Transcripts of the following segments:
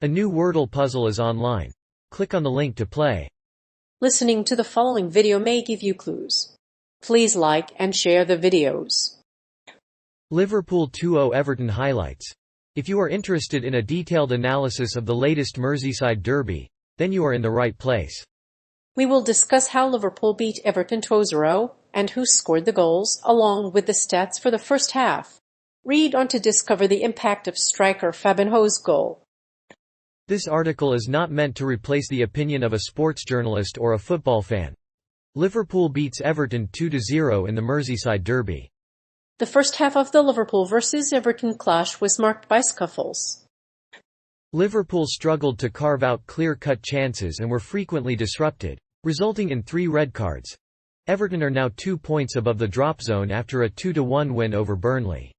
A new Wordle puzzle is online. Click on the link to play. Listening to the following video may give you clues. Please like and share the videos. Liverpool 2-0 Everton highlights. If you are interested in a detailed analysis of the latest Merseyside derby, then you are in the right place. We will discuss how Liverpool beat Everton 2-0 and who scored the goals, along with the stats for the first half. Read on to discover the impact of striker Fabinho's goal. This article is not meant to replace the opinion of a sports journalist or a football fan. Liverpool beats Everton 2-0 in the Merseyside derby. The first half of the Liverpool vs Everton clash was marked by scuffles. Liverpool struggled to carve out clear-cut chances and were frequently disrupted, resulting in 3 red cards. Everton are now 2 points above the drop zone after a 2-1 win over Burnley.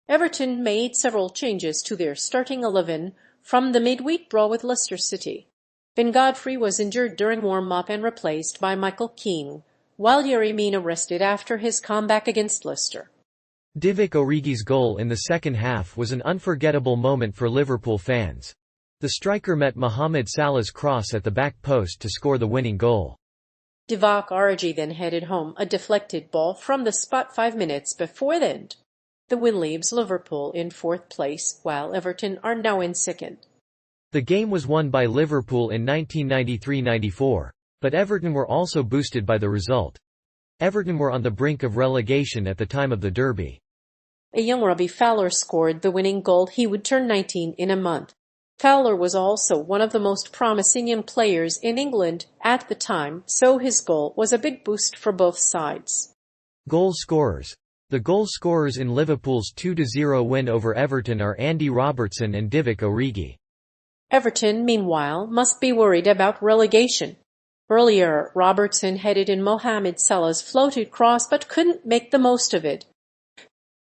Everton made several changes to their starting 11 from the midweek draw with Leicester City. Ben Godfrey was injured during warm-up and replaced by Michael Keane, while Yerry Mina rested after his comeback against Leicester. Divock Origi's goal in the second half was an unforgettable moment for Liverpool fans. The striker met Mohamed Salah's cross at the back post to score the winning goal. Divock Origi then headed home a deflected ball from the spot 5 minutes before the end. The win leaves Liverpool in 4th place, while Everton are now in 2nd. The game was won by Liverpool in 1993-94, but Everton were also boosted by the result. Everton were on the brink of relegation at the time of the derby. A young Robbie Fowler scored the winning goal. He would turn 19 in a month. Fowler was also one of the most promising young players in England at the time, so his goal was a big boost for both sides. Goal scorers. The goal scorers in Liverpool's 2-0 win over Everton are Andy Robertson and Divock Origi. Everton, meanwhile, must be worried about relegation. Earlier, Robertson headed in Mohamed Salah's floated cross but couldn't make the most of it.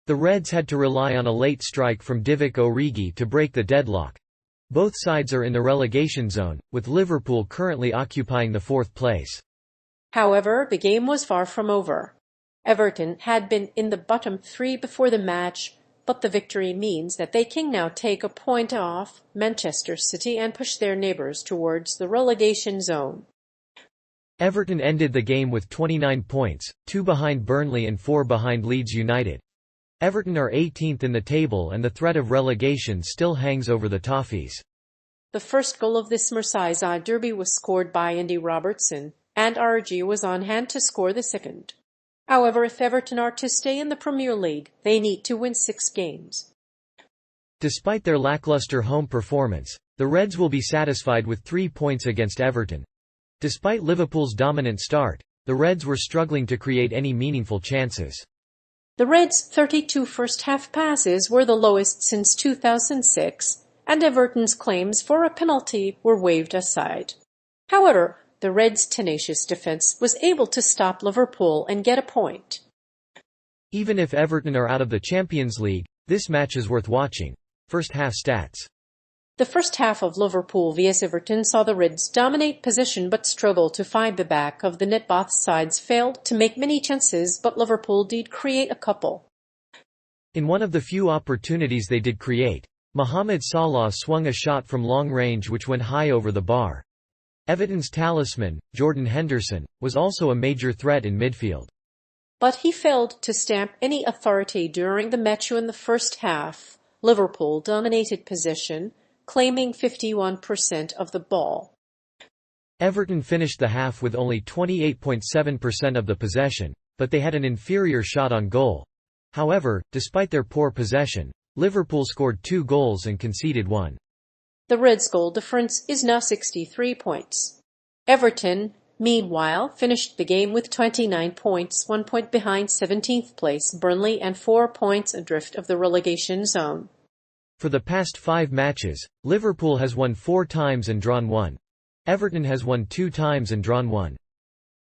The Reds had to rely on a late strike from Divock Origi to break the deadlock. Both sides are in the relegation zone, with Liverpool currently occupying the 4th place. However, the game was far from over. Everton had been in the bottom 3 before the match, but the victory means that they can now take a point off Manchester City and push their neighbours towards the relegation zone. Everton ended the game with 29 points, 2 behind Burnley and 4 behind Leeds United. Everton are 18th in the table and the threat of relegation still hangs over the Toffees. The first goal of this Merseyside derby was scored by Andy Robertson, and Origi was on hand to score the second. However, if Everton are to stay in the Premier League, they need to win 6 games. Despite their lackluster home performance, the Reds will be satisfied with 3 points against Everton. Despite Liverpool's dominant start, the Reds were struggling to create any meaningful chances. The Reds' 32 first-half passes were the lowest since 2006, and Everton's claims for a penalty were waved aside. However, the Reds' tenacious defense was able to stop Liverpool and get a point. Even if Everton are out of the Champions League, this match is worth watching. First half stats. The first half of Liverpool vs Everton saw the Reds dominate possession but struggle to find the back of the net. Both sides failed to make many chances, but Liverpool did create a couple. In one of the few opportunities they did create, Mohamed Salah swung a shot from long range which went high over the bar. Everton's talisman, Jordan Henderson, was also a major threat in midfield. But he failed to stamp any authority during the match. In the first half, Liverpool dominated possession, claiming 51% of the ball. Everton finished the half with only 28.7% of the possession, but they had an inferior shot on goal. However, despite their poor possession, Liverpool scored 2 goals and conceded 1. The Reds' goal difference is now 63 points. Everton, meanwhile, finished the game with 29 points, 1 point behind 17th place Burnley and 4 points adrift of the relegation zone. For the past 5 matches, Liverpool has won 4 times and drawn 1. Everton has won 2 times and drawn 1.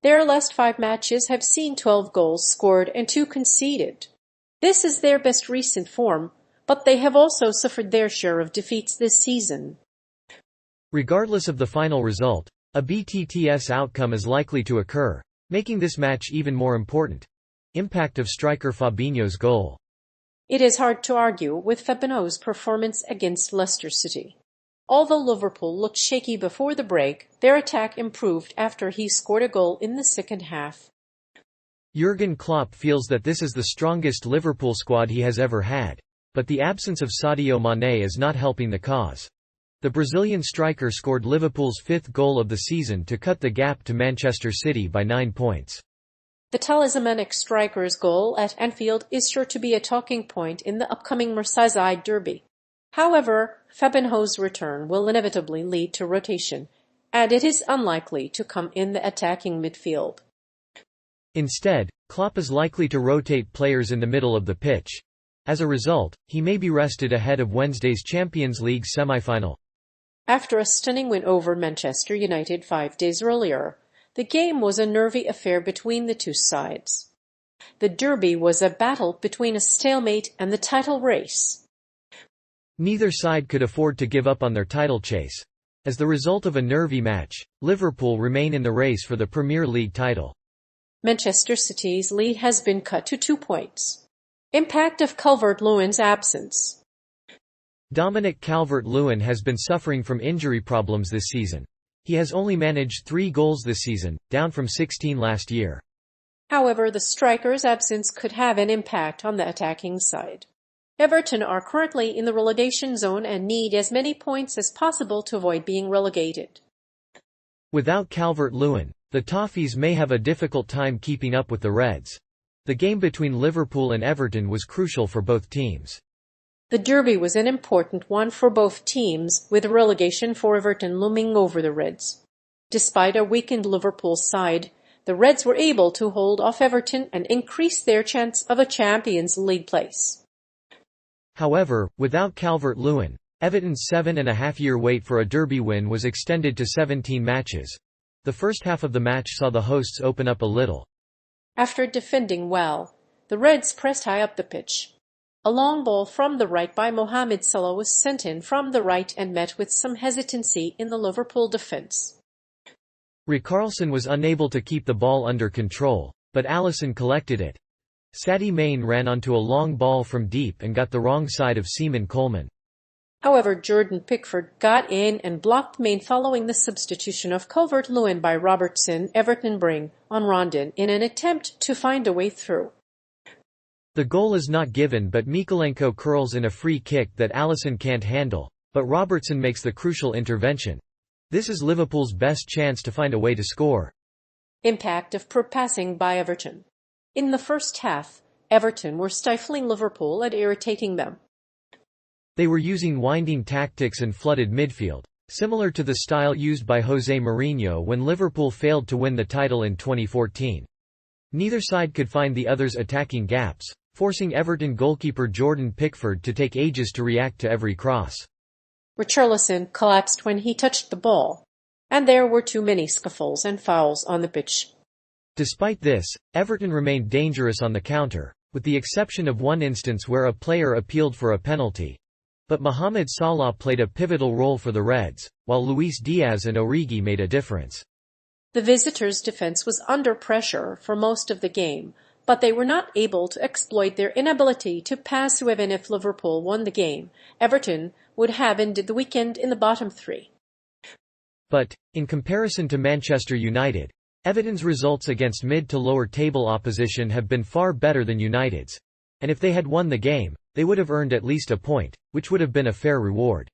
Their last 5 matches have seen 12 goals scored and 2 conceded. This is their best recent form, but they have also suffered their share of defeats this season. Regardless of the final result, a BTTS outcome is likely to occur, making this match even more important. Impact of striker Fabinho's goal. It is hard to argue with Fabinho's performance against Leicester City. Although Liverpool looked shaky before the break, their attack improved after he scored a goal in the second half. Jurgen Klopp feels that this is the strongest Liverpool squad he has ever had. But the absence of Sadio Mané is not helping the cause. The Brazilian striker scored Liverpool's fifth goal of the season to cut the gap to Manchester City by 9 points. The talismanic striker's goal at Anfield is sure to be a talking point in the upcoming Merseyside derby. However, Fabinho's return will inevitably lead to rotation, and it is unlikely to come in the attacking midfield. Instead, Klopp is likely to rotate players in the middle of the pitch. As a result, he may be rested ahead of Wednesday's Champions League semi-final. After a stunning win over Manchester United 5 days earlier, the game was a nervy affair between the two sides. The derby was a battle between a stalemate and the title race. Neither side could afford to give up on their title chase. As the result of a nervy match, Liverpool remain in the race for the Premier League title. Manchester City's lead has been cut to 2 points. Impact of Calvert-Lewin's absence. Dominic Calvert-Lewin has been suffering from injury problems this season. He has only managed 3 goals this season, down from 16 last year. However, the striker's absence could have an impact on the attacking side. Everton are currently in the relegation zone and need as many points as possible to avoid being relegated. Without Calvert-Lewin, the Toffees may have a difficult time keeping up with the Reds. The game between Liverpool and Everton was crucial for both teams. The derby was an important one for both teams, with relegation for Everton looming over the Reds. Despite a weakened Liverpool side, the Reds were able to hold off Everton and increase their chance of a Champions League place. However, without Calvert-Lewin, Everton's 7.5-year wait for a derby win was extended to 17 matches. The first half of the match saw the hosts open up a little. After defending well, the Reds pressed high up the pitch. A long ball from the right by Mohamed Salah was sent in from the right and met with some hesitancy in the Liverpool defence. Richarlison was unable to keep the ball under control, but Alisson collected it. Sadio Mané ran onto a long ball from deep and got the wrong side of Seaman Coleman. However, Jordan Pickford got in and blocked Mané following the substitution of Calvert-Lewin by Robertson. Everton bring on Rondon in an attempt to find a way through. The goal is not given, but Mykolenko curls in a free kick that Alisson can't handle, but Robertson makes the crucial intervention. This is Liverpool's best chance to find a way to score. Impact of poor passing by Everton. In the first half, Everton were stifling Liverpool and irritating them. They were using winding tactics and flooded midfield, similar to the style used by José Mourinho when Liverpool failed to win the title in 2014. Neither side could find the other's attacking gaps, forcing Everton goalkeeper Jordan Pickford to take ages to react to every cross. Richarlison collapsed when he touched the ball, and there were too many scuffles and fouls on the pitch. Despite this, Everton remained dangerous on the counter, with the exception of one instance where a player appealed for a penalty. But Mohamed Salah played a pivotal role for the Reds, while Luis Diaz and Origi made a difference. The visitors' defense was under pressure for most of the game, but they were not able to exploit their inability to pass through. Even if Liverpool won the game, Everton would have ended the weekend in the bottom 3. But, in comparison to Manchester United, Everton's results against mid to lower table opposition have been far better than United's. And if they had won the game, they would have earned at least a point, which would have been a fair reward.